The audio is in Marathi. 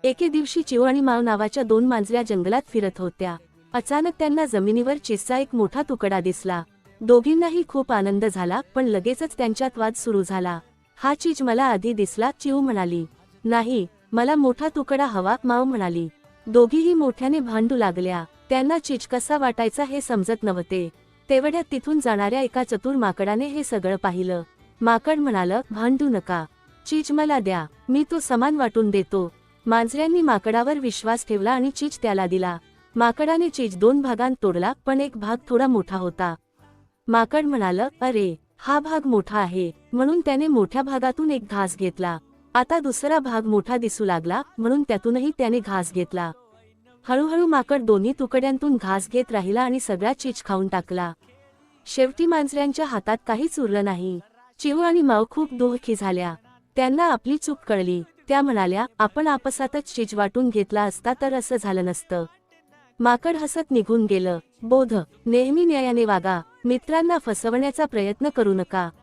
एके दिवशी चिऊ आणि माव नावाच्या दोन मांजऱ्या जंगलात फिरत होत्या। अचानक त्यांना जमिनीवर चीजचा एक मोठा तुकडा दिसला। दोघींनाही खूप आनंद झाला, पण लगेचच त्यांच्यात वाद सुरू झाला। हा चीज मला आधी दिसला, चिऊ म्हणाली। नाही, मला मोठा तुकडा हवा, माव म्हणाली। दोघीही मोठ्याने भांडू लागल्या। त्यांना चीज कसा वाटायचा हे समजत नव्हते। तेवढ्यात तिथून जाणाऱ्या एका चतुर माकडाने हे सगळं पाहिलं। माकड म्हणालं, भांडू नका, चीज मला द्या, मी तो समान वाटून देतो। मांजऱ्यांनी माकडावर विश्वास ठेवला आणि चीज त्याला दिला। माकडाने चीज दोन भागांत तोडला, पण एक भाग थोडा मोठा होता। माकड म्हणालं, अरे, हा भाग मोठा आहे, म्हणून त्याने मोठ्या भागातून एक घास घेतला। आता दुसरा भाग मोठा दिसू लागला, म्हणून त्यातूनही त्याने घास घेतला। हळूहळू माकड दोन्ही तुकड्यांतून घास घेत राहिला आणि सगळा चीज खाऊन टाकला। शेवटी मांजऱ्यांच्या हातात काहीच उरलं नाही। चिऊ आणि माव खूप दुःखी झाल्या। त्यांना आपली चूक कळली। त्या म्हणाल्या, आपण आपसातच चीज वाटून घेतला असता तर असं झालं नसतं। माकड हसत निघून गेलं। बोध: नेहमी न्यायाने वागा, मित्रांना फसवण्याचा प्रयत्न करू नका।